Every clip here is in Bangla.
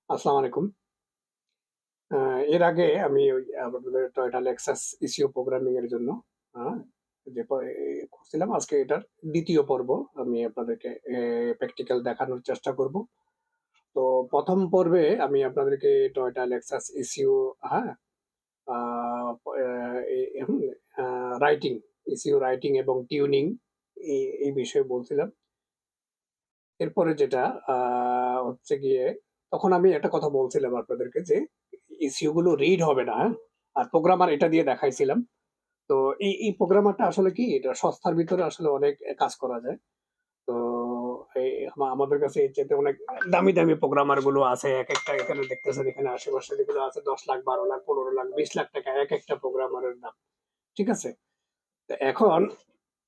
আসসালামু আলাইকুম। এর আগে আমি ওই আপনাদের টয়োটা লেক্সাস ইসিও প্রোগ্রামিং এর জন্য আ যে করছিলাম আজকে এটার ২য় পর্ব আমি আপনাদেরকে প্র্যাকটিক্যাল দেখানোর চেষ্টা করব। তো ১ম পর্বে আমি আপনাদেরকে টয়োটা লেক্সাস ইসিও হ্যাঁ? আ এ হুম, আ রাইটিং, ইসিও রাইটিং এবং টিউনিং এই বিষয়ে বলছিলাম। এরপরে যেটা আ হচ্ছে গিয়ে তখন আমি একটা কথা বলছিলাম আপনাদেরকে যে ইসিও গুলো রিড হবে না, হ্যাঁ? আর প্রোগ্রামার এটা দিয়ে দেখাইছিলাম। তো এই প্রোগ্রামারটা আসলে কি এটা সস্তার ভিতরে আসলে অনেক কাজ করা যায়। তো এই আমাদের কাছে এর চাইতে অনেক দামি প্রোগ্রামার গুলো আছে। একেকটা এখানে দেখতেছেন এখানে আশেপাশে যেগুলো আছে ১০,০০,০০০, ১২,০০,০০০, ১৫,০০,০০০, ২০,০০,০০০ টাকা একেকটা প্রোগ্রামারের দাম। ঠিক আছে? তো এখন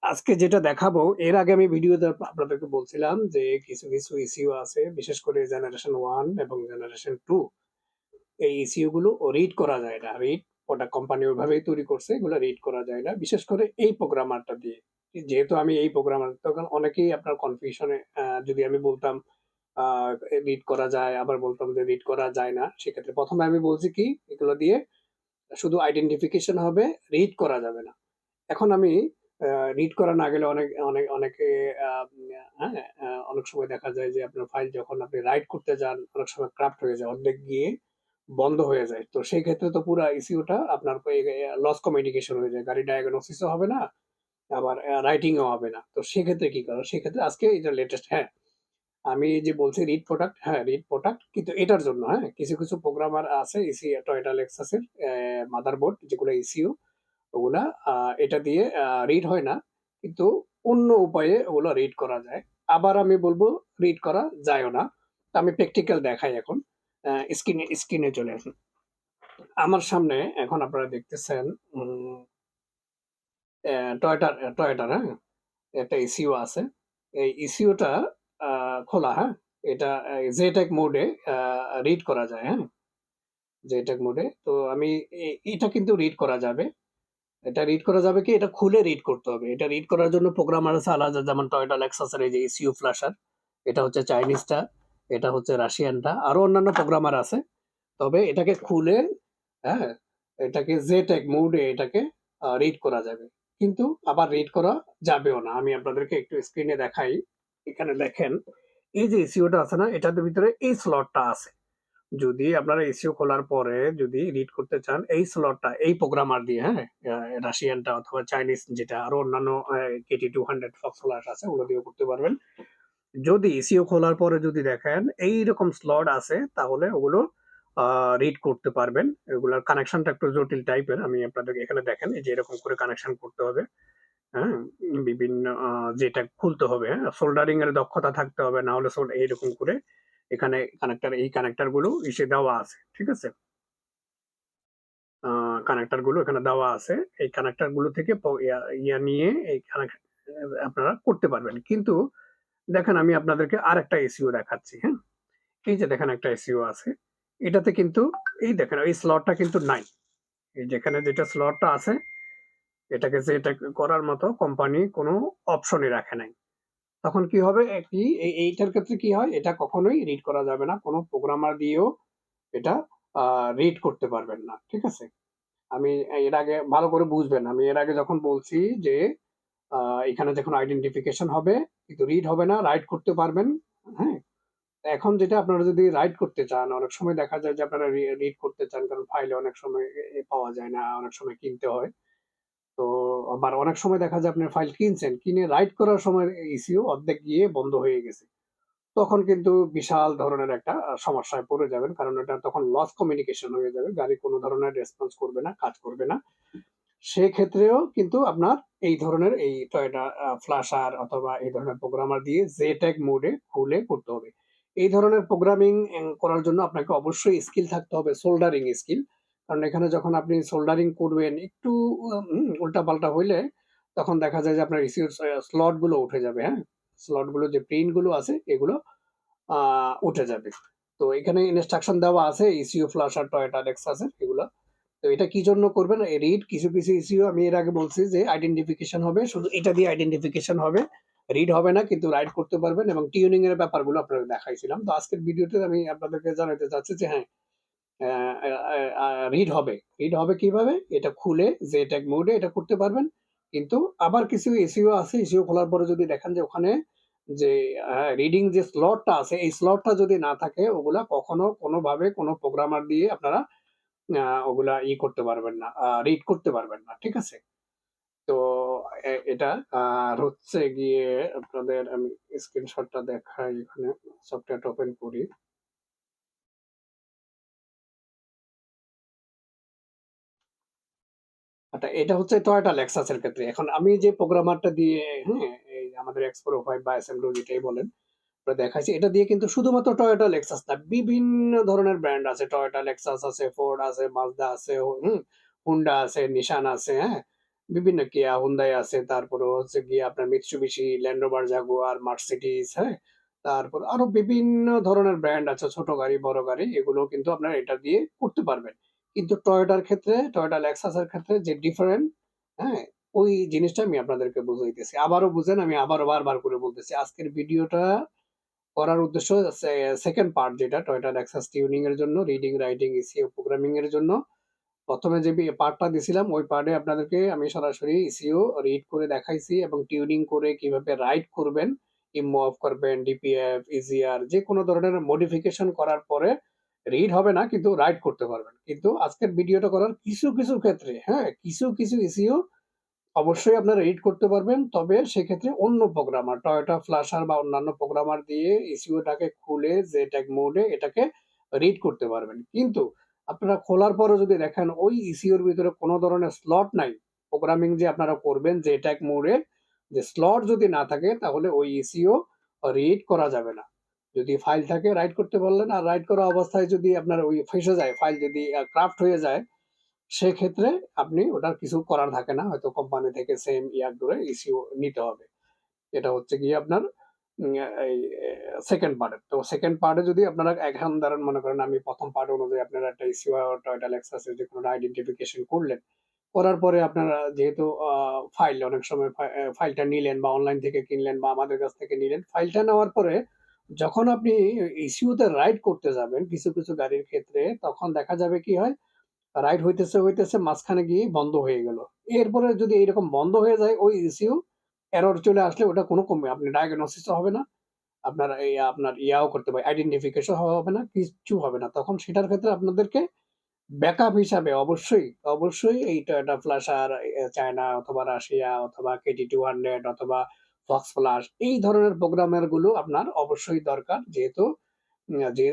আজকে যেটা দেখাবো এর আগে আমি ভিডিওতে আপনাদেরকে বলছিলাম যে কিছু ইসিও আছে বিশেষ করে জেনারেশন 1 এবং জেনারেশন 2 এই ইসিও গুলো রিড করা যায় না। ওটা কোম্পানি ওইভাবেই তৈরি করছে, এগুলো রিড করা যায় না। বিশেষ করে এই প্রোগ্রামারটা দিয়ে। যেহেতু আমি এই প্রোগ্রামার তখন অনেকেই আপনার কনফিউশনে যদি আমি বলতাম আ রিড করা যায়, আবার বলতাম যে রিড করা যায় না। সেক্ষেত্রে ১ম এ আমি বলছি কি এগুলো দিয়ে শুধু আইডেন্টিফিকেশন হবে, রিড করা যাবে না। এখন আমি রিড করা না গেলে অনেকে আ হ্যাঁ? অনেক সময় দেখা যায় যে আপনার ফাইল যখন আপনি রাইট করতে যান, অনেক সময় ক্রাফট হয়ে যায়। অর্ধেক গিয়ে বন্ধ হয়ে যায়। তো সেই ক্ষেত্রে তো পুরা ইসিউটা আপনার লস কমিউনিকেশন হয়ে যায়। গাড়ি ডায়াগনোসিস ও হবে না, আবার রাইটিং ও হবে না। তো সেক্ষেত্রে কি করা? সেক্ষেত্রে আজকে এটা লেটেস্ট হ্যাঁ, আমি যে বলছি রিড প্রোডাক্ট, হ্যাঁ, রিড প্রোডাক্ট কিন্তু এটার জন্য হ্যাঁ, কিছু প্রোগ্রামার আছে টয়োটা লেক্সাসের মাদারবোর্ড যেগুলো ইসিউ ওগুলা এটা দিয়ে রিড হয় না। কিন্তু অন্য উপায়ে ওগুলো রিড করা যায়। আবার আমি বলব রিড করা যায়ও না। তো আমি প্র্যাকটিক্যাল দেখাই এখন। স্ক্রিনে চলে আসুন। আমার সামনে এখন আপনারা দেখতেছেন উম টয়োটার হ্যাঁ? একটা ইসিও আছে। এই ইসিওটা খোলা হ্যাঁ? এটা JTAG মোডে রিড করা যায় হ্যাঁ? JTAG মোডে। তো আমি এটা কিন্তু রিড করা যাবে। এটা রিড করা যাবে কি? এটা খুলে রিড করতে হবে। এটা রিড করার জন্য প্রোগ্রামার আছে আলাদা যেমন টয়োটা লেক্সাসের এই যে ইসিও ফ্ল্যাশার। এটা হচ্ছে চাইনিজটা, এটা হচ্ছে রাশিয়ানটা। আরো অন্যান্য প্রোগ্রামার আছে। তবে এটাকে খুলে হ্যাঁ? এটাকে JTAG মোডে এটাকে রিড করা যাবে। কিন্তু আবার রিড করা যাবেও না। আমি আপনাদেরকে একটু স্ক্রিনে দেখাই। এখানে দেখেন, এই যে এসইও টা আছে না? এটার ভিতরে এই স্লটটা আছে। যদি আপনারা এসইও খোলার পরে যদি রিড করতে চান এই স্লটটা এই প্রোগ্রামার দিয়ে, হ্যাঁ? রাশিয়ানটা অথবা চাইনিজ যেটা আরো অন্যান্য KT200 ফক্সফ্লাশ আছে ওগুলো দিয়েও করতে পারবেন। যদি এসইও খোলার পরে যদি দেখেন এইরকম স্লট আছে তাহলে ওগুলো রিড করতে পারবেন। এগুলার কানেকশনটা একটু জটিল টাইপের। আমি আপনাদেরকে এখানে দেখেন এই যে এরকম করে কানেকশন করতে হবে। হ্যাঁ? বিভিন্ন যেটা খুলতে হবে, হ্যাঁ? সোল্ডারিং এর দক্ষতা থাকতে হবে। না হলে এইরকম করে এখানে এই কানেক্টর গুলো দেওয়া আছে। ঠিক আছে? কানেক্টর গুলো এখানে দেওয়া আছে। এই কানেক্টর গুলো থেকে ইয়া নিয়ে এই আপনারা করতে পারবেন। কিন্তু দেখেন আমি আপনাদেরকে আরেকটা এসইও দেখাচ্ছি, হ্যাঁ? এই যে দেখেন একটা এসইও আছে। এটাতে কিন্তু এই দেখেন এই স্লটটা কিন্তু নাই। এই যেখানে যেটা স্লটটা আছে এটাকে যে এটা করার মতো কোম্পানি কোনো অপশনই রাখে নাই। তখন কি হবে কি এইটার ক্ষেত্রে কি হয় এটা কখনোই রিড করা যাবে না। কোনো প্রোগ্রামার দিয়েও এটা রিড করতে পারবেন না। ঠিক আছে? আমি এর আগে ভালো করে বুঝবেন। আমি এর আগে যখন বলছি যে আ এখানে যখন আইডেন্টিফিকেশন হবে কিন্তু রিড হবে না, রাইট করতে পারবেন। হ্যাঁ? এখন যেটা আপনারা যদি রাইট করতে চান, অনেক সময় দেখা যায় যে আপনারা রিড করতে চান কারণ ফাইলে অনেক সময় পাওয়া যায় না, অনেক সময় কিনতে হয়। তো আবার অনেক সময় দেখা যায় আপনার ফাইল কিনছেন, কিনে রাইট করার সময় ইসিও অর্ধেক গিয়ে বন্ধ হয়ে গেছে। তখন কিন্তু বিশাল ধরনের একটা সমস্যায় পড়ে যাবেন। কারণ এটা তখন লস কমিউনিকেশন হয়ে যাবে। গাড়ি কোন ধরনের রেসপন্স করবে না, কাজ করবে না। সেক্ষেত্রেও কিন্তু আপনার এই ধরনের এই টয়োটা ফ্ল্যাশার অথবা এই ধরনের প্রোগ্রামার দিয়ে JTAG মোডে খুলে করতে হবে। এই ধরনের প্রোগ্রামিং করার জন্য আপনাকে অবশ্যই স্কিল থাকতে হবে সোল্ডারিং স্কিল। কারণ এখানে যখন আপনি সোল্ডারিং করবেন একটু উল্টাপাল্টা হইলে তখন দেখা যায় যে আপনার ইসিউর স্লট গুলো উঠে যাবে, হ্যাঁ? স্লট গুলো যে পিন গুলো আছে এগুলো উঠে যাবে। তো এখানে ইনস্ট্রাকশন দেওয়া আছে ইসিও ফ্ল্যাশার টয়োটা লেক্সাসের এগুলো। তো এটা কি জন্য করবেন? রিড কিছু ইসিও আমি এর আগে বলছি যে আইডেন্টিফিকেশন হবে। শুধু এটা দিয়ে আইডেন্টিফিকেশন হবে। রিড হবে না কিন্তু রাইট করতে পারবেন, এবং টিউনিং এর ব্যাপারগুলো আপনাদের দেখাইছিলাম। তো আজকের ভিডিওতে আমি আপনাদেরকে জানাতে চাচ্ছি যে হ্যাঁ, রিড হবে। রিড হবে কিভাবে? এটা খুলে JTAG মোডে এটা করতে পারবেন। কিন্তু আবার কিছু এসইও আছে, এসইও খোলার পরে যদি দেখেন যে ওখানে যে রিডিং যে স্লটটা আছে, এই স্লটটা যদি না থাকে, ওগুলা কখনো কোনোভাবে কোনো প্রোগ্রামার দিয়ে আপনারা ওগুলা করতে পারবেন না, রিড করতে পারবেন না। ঠিক আছে? তো এটা আর হচ্ছে গিয়ে আপনাদের আমি স্ক্রিনশটটা দেখাই, এখানে সফটওয়্যারটা ওপেন করি। আচ্ছা, এটা হচ্ছে টয়োটা লেক্সাসের ক্ষেত্রে। এখন আমি যে প্রোগ্রামারটা দিয়ে, হ্যাঁ, এই আমাদের এক্সপ্রো 5 বা এসএমডব্লিউ যেটাই বলেন, ওটা দেখাইছি। এটা দিয়ে কিন্তু শুধুমাত্র টয়োটা লেক্সাস না, বিভিন্ন ধরনের ব্র্যান্ড আছে। টয়োটা লেক্সাস আছে, ফোর্ড আছে, মাজদা আছে, হুন্ডা আছে, নিশান আছে, হ্যাঁ, বিভিন্ন কিয়া, হুন্দাই আছে, তারপরে হচ্ছে গিয়ে আপনার Mitsubishi, land rover, Jaguar, Mercedes, হ্যাঁ, তারপর আরো বিভিন্ন ধরনের ব্র্যান্ড আছে, ছোট গাড়ি, বড় গাড়ি, এগুলো কিন্তু আপনার এটা দিয়ে করতে পারবেন। কিন্তু টয়োটার ক্ষেত্রে, টয়োটা লেক্সাসের ক্ষেত্রে যে ডিফারেন্ট, হ্যাঁ, ওই জিনিসটা আমি আপনাদেরকে বুঝাইতেছি। আবারও বুঝেন, আমি আবারও বারবার করে বলতেছি। আজকের ভিডিওটা করার উদ্দেশ্য সেকেন্ড পার্ট, যেটা টয়োটা লেক্সাস টিউনিং এর জন্য, রিডিং, রাইটিং, ইসিও প্রোগ্রামিং এর জন্য। প্রথমে যে পার্টটা দিছিলাম, ওই পার্টে আপনাদেরকে আমি সরাসরি ইসিও রিড করে দেখাইছি, এবং টিউনিং করে কিভাবে রাইট করবেন, ইমো অফ করবেন, ডিপিএফ, ইজিআর, যে কোনো ধরনের মডিফিকেশন করার পরে রিড হবে না কিন্তু রাইট করতে পারবেন। কিন্তু আজকের ভিডিওটা করার কিছু কিছু ক্ষেত্রে, হ্যাঁ, কিছু কিছু ইসিও অবশ্যই আপনারা রিড করতে পারবেন। তবে সেক্ষেত্রে অন্য প্রোগ্রামার, টয়োটা ফ্লাশার বা অন্যান্য প্রোগ্রামার দিয়ে ইসিওটাকে খুলে JTAG মোডে এটাকে রিড করতে পারবেন। কিন্তু আপনারা খোলার পরও যদি দেখেন ওই ইসিওর ভিতরে কোনো ধরনের স্লট নাই, প্রোগ্রামিং যে আপনারা করবেন JTAG মোডে, যে স্লট যদি না থাকে, তাহলে ওই ইসিও রিড করা যাবে না। যদি ফাইল থাকে রাইট করতে পারলেন, আর রাইট করা অবস্থায় যদি আপনার ওই ফেসে যায়, ফাইল যদি ক্রাফট হয়ে যায়, সেক্ষেত্রে আপনি ওটার কিছু করার থাকে না, হয়তো কোম্পানি থেকে সেম ইয়ার ধরে ইস্যু নিতে হবে। এটা হচ্ছে গিয়ে আপনার এই সেকেন্ড পার্টে। তো সেকেন্ড পার্টে যদি আপনারা এখন ধরেন, মনে করেন আমি প্রথম পার্ট অনুযায়ী আপনারা একটা ইস্যু টয়োটা লেক্সাসের যে কোনো আইডেন্টিফিকেশন করলেন, করার পরে আপনারা যেহেতু ফাইল অনেক সময় ফাইলটা নিলেন, বা অনলাইন থেকে কিনলেন, বা আমাদের কাছ থেকে নিলেন, ফাইলটা নেওয়ার পরে যখন আপনি ইস্যুতে রাইট করতে যাবেন কিছু কিছু গাড়ির ক্ষেত্রে, তখন দেখা যাবে কি হয়, রাইট হইতেছে হইতেছে মাঝখানে গিয়ে বন্ধ হয়ে গেল। এরপরে যদি এইরকম বন্ধ হয়ে যায়, ওই ইসিউ এরর চলে আসলে ওটা কোনো কমে আপনি ডায়াগনোসিসও হবে না, আপনার আপনার ইয়াও করতে পারে, আইডেন্টিফিকেশন হবে না, কিচ্ছু হবে না। তখন সেটার ক্ষেত্রে আপনাদেরকে ব্যাকআপ হিসাবে অবশ্যই অবশ্যই এই টয়োটা ফ্লাশার, চায়না অথবা রাশিয়া অথবা KT200 অথবা ফক্স ফ্লাশ, এই ধরনের প্রোগ্রামার গুলো আপনার অবশ্যই দরকার। যেহেতু যে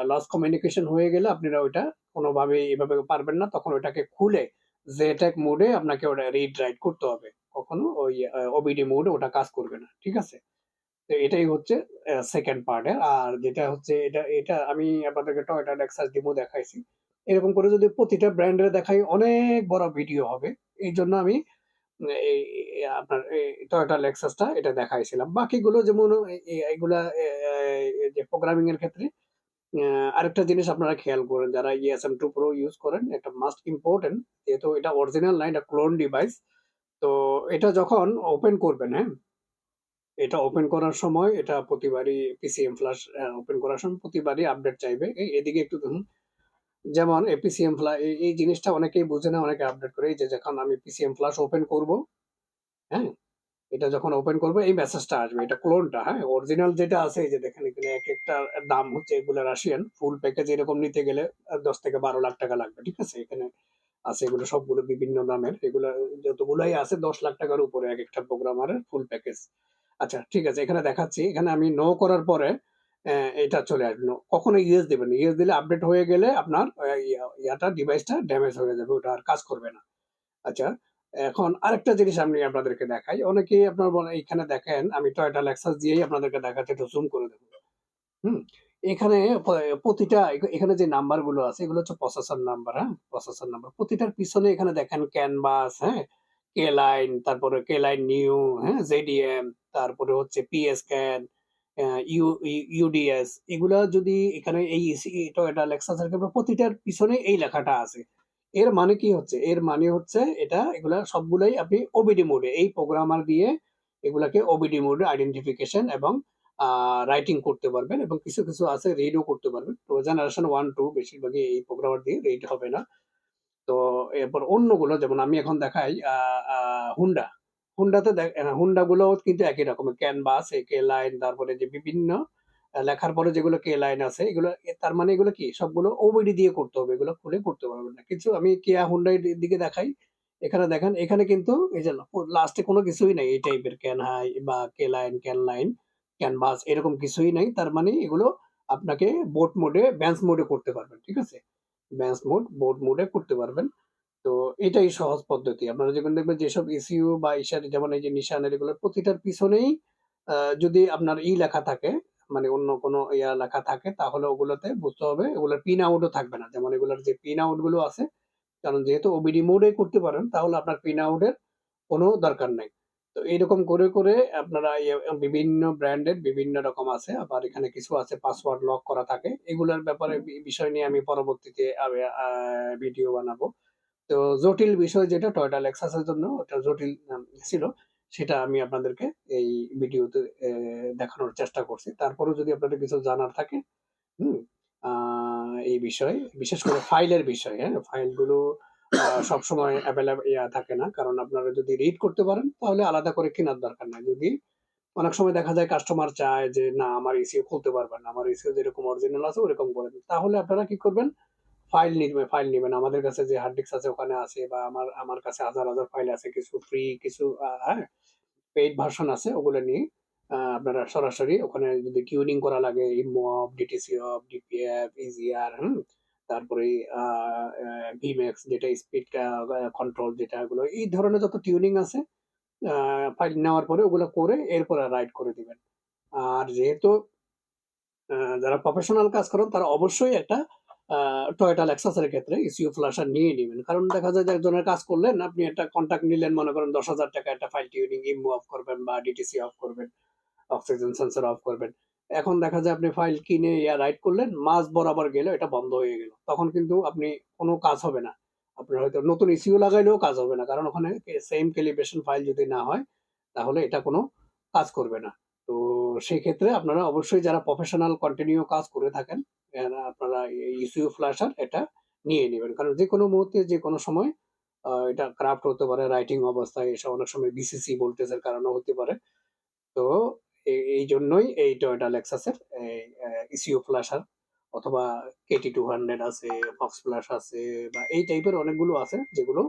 লস কমিউনিকেশন হয়ে গেলে আপনারা ওইটা কোনোভাবে এভাবে পারবেন না, তখন ওইটাকে খুলে JTAG মোডে আপনাকে ওটা রিড রাইট করতে হবে। কখনো ওই OBD মোডে ওটা কাজ করবে না। ঠিক আছে? তো এটাই হচ্ছে সেকেন্ড পার্টের। আর যেটা হচ্ছে, এটা এটা আমি আপনাদেরকে টয়োটা লেক্সাস ডেমো দেখাইছি। এরকম করে যদি প্রতিটা ব্র্যান্ডের দেখাই, অনেক বড় ভিডিও হবে। এইজন্য আমি এই আপনার টয়োটা লেক্সাসটা এটা দেখাইছিলাম। বাকিগুলো যেমন এগুলা যে প্রোগ্রামিং এর ক্ষেত্রে আরেকটা জিনিস আপনারা খেয়াল করেন, যারা ESM2 Pro ইউজ করেন, এটা মাস্ট ইম্পর্টেন্ট, যেহেতু এটা অরিজিনাল না, এটা ক্লোন ডিভাইস। তো এটা যখন ওপেন করবেন, হ্যাঁ, এটা ওপেন করার সময় এটা প্রতিবারই পিসিএম ফ্ল্যাশ ওপেন করার সময় প্রতিবারই আপডেট চাইবে। এদিকে একটু দেখুন, যেমন পিসিএম ফ্ল্যাশ এই জিনিসটা অনেকেই বুঝে না, অনেকে আপডেট করে। এই যে যখন আমি পিসিএম ফ্ল্যাশ ওপেন করব, হ্যাঁ, এটা যখন ওপেন করবো এই মেসেজটা আসবে, এটা ক্লোনটা। হ্যাঁ, অরিজিনাল যেটা আছে, এই যে দেখেন এখানে এক একটা দাম হচ্ছে, এগুলো রাশিয়ান ফুল প্যাকেজ এরকম নিতে গেলে 10 থেকে 12 লাখ টাকা লাগবে। ঠিক আছে? এখানে আছে এগুলো সবগুলো বিভিন্ন দামের, এগুলো যতগুলাই আছে 10 লাখ টাকার উপরে এক একটা প্রোগ্রামারের ফুল প্যাকেজ। আচ্ছা, ঠিক আছে, এখানে দেখাচ্ছি, এখানে আমি নো করার পরে এটা চলে আসবে। কখনো ইয়েস দেবেন, ইয়েস দিলে আপডেট হয়ে গেলে আপনার ইয়াটা ডিভাইসটা ড্যামেজ হয়ে যাবে, ওটা আর কাজ করবে না। আচ্ছা, এখন আরেকটা জিনিস আমি আপনাদেরকে দেখাই। অনেকেই আপনার বলে, এখানে দেখেন আমি টয়োটা লেক্সাস দিয়েই আপনাদেরকে দেখাচ্ছি, একটু জুম করে দেবো। হুম, এখানে প্রতিটা এখানে যে নাম্বার গুলো আছে, এগুলো হচ্ছে প্রসেসর নাম্বার। হ্যাঁ, প্রসেসর নাম্বার প্রতিটার পিছনে এখানে দেখেন ক্যানভাস, হ্যাঁ, কে লাইন, তারপরে কে লাইন নিউ, হ্যাঁ, ZDM, তারপরে হচ্ছে PS স্ক্যান, UDS, এগুলা যদি এখানে এই টয়োটা লেক্সাসের ক্ষেত্রে প্রতিটার পিছনে এই লেখাটা আছে। এর মানে কি হচ্ছে? এর মানে হচ্ছে এটা, এগুলা সবগুলাই আপনি OBD মোডে এই প্রোগ্রামার দিয়ে এগুলাকে ওবিডি মোডে আইডেন্টিফিকেশন এবং রাইটিং করতে পারবেন, এবং কিছু কিছু আছে রিডও করতে পারবেন। তো জেনারেশন 1-2 বেশিরভাগই এই প্রোগ্রামার দিয়ে রিড হবে না। তো এরপর অন্যগুলো যেমন আমি এখন দেখাই হুন্ডা। হুন্ডা গুলো কিন্তু একই রকমের ক্যানভাস, কে লাইন, তারপরে যে বিভিন্ন লেখার পরে যেগুলো কে লাইন আছে এগুলো তার মানে এগুলো কি সবগুলো ওবিডি দিয়ে করতে হবে, এগুলো খুলে করতে পারবেন না। কিছু আমি কিয়া হুন্ডাই দিকে দেখাই, এখানে দেখেন এখানে কিন্তু এই যে লাস্টে কোনো কিছুই নাই, এই টাইপের ক্যান হাই বা ক্যান লাইন, ক্যানভাস এরকম কিছুই নাই। তার মানে এগুলো আপনাকে বোট মোডে, বেঞ্চ মোডে করতে পারবেন, ঠিক আছে? বেঞ্চ মোড, বোট মোডে করতে পারবেন। তো এটাই সহজ পদ্ধতি। আপনারা যখন দেখবেন যেসব ইসিইউ বা ইশার যেমন এই যে নিশানের এগুলোর প্রতিটার পিছনেই যদি আপনার লেখা থাকে, মানে অন্য কোনো লেখা থাকে, তাহলে ওগুলোতে বুঝতে হবে এগুলোর পিন আউটও থাকবে না। যেমন এগুলোর যে পিন আউট গুলো আছে, কারণ যেহেতু ওবিডি মোডে করতে পারেন তাহলে আপনার পিন আউটের কোনো দরকার নাই। তো এইরকম করে করে আপনারা বিভিন্ন ব্র্যান্ডের বিভিন্ন রকম আছে, আবার এখানে কিছু আছে পাসওয়ার্ড লক করা থাকে। এগুলোর ব্যাপারে বিষয় নিয়ে আমি পরবর্তীতে ভিডিও বানাবো। তো জটিল বিষয় যেটা টয়োটা লেক্সাসের জন্য ওটা জটিল ছিল, সেটা আমি আপনাদেরকে এই ভিডিওতে দেখানোর চেষ্টা করছি। তারপরেও যদি আপনাদের কিছু জানার থাকে হুম এই বিষয়ে, বিশেষ করে ফাইলের বিষয়ে, হ্যাঁ, ফাইলগুলো সবসময় অ্যাভেলেবল থাকে না, কারণ আপনারা যদি রিড করতে পারেন তাহলে আলাদা করে কেনার দরকার নাই। যদি অনেক সময় দেখা যায় কাস্টমার চায় যে না আমার ইসিও খুলতে পারবেন না, আমার ইসিও যেরকম অরিজিনাল আছে ওরকম করে দিন, তাহলে আপনারা কি করবেন, ফাইল নিবেন। আমাদের কাছে যে হার্ড ডিস্ক আছে ওখানে আছে, বা আমার কাছে হাজার হাজার ফাইল আছে, কিছু ফ্রি, কিছু হ্যাঁ পেইড ভার্সন আছে, ওগুলো নিয়ে আপনারা সরাসরি ওখানে যদি টিউনিং করা লাগে, ইমোঅফ, ডিটিসি অফ, ডিপিএফ, ইজিআর, তারপরে ভিম্যাক্স যেটা স্পিড কন্ট্রোল, যেটা এগুলো এই ধরনের যত টিউনিং আছে ফাইল নেওয়ার পরে ওগুলো করে এরপরে রাইট করে দিবেন। আর যেহেতু যারা প্রফেশনাল কাজ করেন তারা অবশ্যই একটা টয়োটা লেক্সাসের ক্ষেত্রে ইসিইউ ফ্ল্যাশার নিয়ে নেবেন। কারণ দেখা যায় যে একজনের কাজ করলেন, আপনি একটা কন্ট্রাক্ট নিলেন, মনে করেন 10,000 টাকা একটা ফাইল টিউনিং, ইমো অফ করবেন বা ডিটিসি অফ করবেন, অক্সিজেন সেন্সর অফ করবেন। এখন দেখা যায় আপনি ফাইল কিনে রাইট করলেন, মাঝ বরাবর গেলে এটা বন্ধ হয়ে গেল। তখন কিন্তু আপনি কোনো কাজ হবে না। আপনার হয়তো নতুন ইসিইউ লাগাইলেও কাজ হবে না। কারণ ওখানে সেম ক্যালিব্রেশন ফাইল যদি না হয় তাহলে এটা কোনো কাজ করবে না। তো সেক্ষেত্রে আপনারা অবশ্যই যারা প্রফেশনাল কন্টিনিউ কাজ করে থাকেন, আপনারা ইসিইউ ফ্ল্যাশার এটা নিয়ে নেবেন। কারণ যেকোনো মুহূর্তে যেকোনো সময় এটা ক্রাফট হতে পারে রাইটিং অবস্থায়, এসব অনেক সময় বিসিসি ভোল্টেজের কারণেও হতে পারে। তো এই জন্যই এই টয়োটা লেক্সাসের ইসিইউ ফ্ল্যাশার অথবা কেটি 200 আছে, ফক্স ফ্ল্যাশ আছে, বা এই টাইপের অনেকগুলো আছে যেগুলো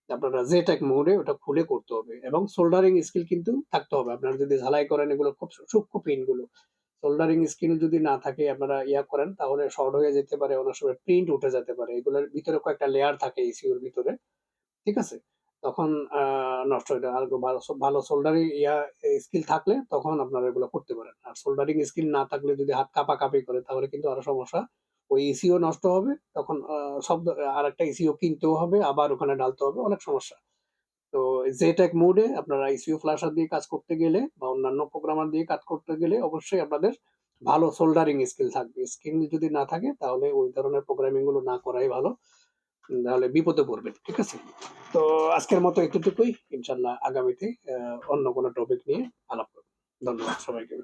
আপনারা জেটেক মোডে ওটা খুলে করতে হবে, এবং সোল্ডারিং স্কিল কিন্তু থাকতে হবে। আপনারা যদি ঝালাই করেন এগুলো খুব সূক্ষ্ম পিন গুলো, সোল্ডারিং স্কিল যদি না থাকে, আপনারা করেন তাহলে শর্ট হয়ে যেতে পারে, অনেক সময় প্রিন্ট উঠে যেতে পারে। এগুলোর ভিতরে কয়েকটা লেয়ার থাকে ইসিউর ভিতরে, ঠিক আছে? তখন নষ্ট হয়ে যায়। আর ভালো ভালো সোল্ডারিং স্কিল থাকলে তখন আপনারা এগুলো করতে পারেন। আর সোল্ডারিং স্কিল না থাকলে যদি হাত কাঁপাকাঁপি করে তাহলে কিন্তু আরো সমস্যা। ওই ইসিও নষ্ট হবে। তখন শব্দ আরেকটা ইসিও কিনতেও হবে, আবার ওখানে ঢালতে হবে, অনেক সমস্যা। তো জেটেক মোডে আপনারা ইসিও ফ্ল্যাশার দিয়ে কাজ করতে গেলে বা অন্যান্য প্রোগ্রামার দিয়ে কাজ করতে গেলে অবশ্যই আপনাদের ভালো সোল্ডারিং স্কিল থাকবে। স্কিল যদি না থাকে তাহলে ওই ধরনের প্রোগ্রামিং গুলো না করাই ভালো। তাহলে বিপদে পড়বেন, ঠিক আছে? তো আজকের মতো এতটুকুই। ইনশাল্লাহ আগামীতে অন্য কোনো টপিক নিয়ে আলাপ করব। ধন্যবাদ সবাইকে।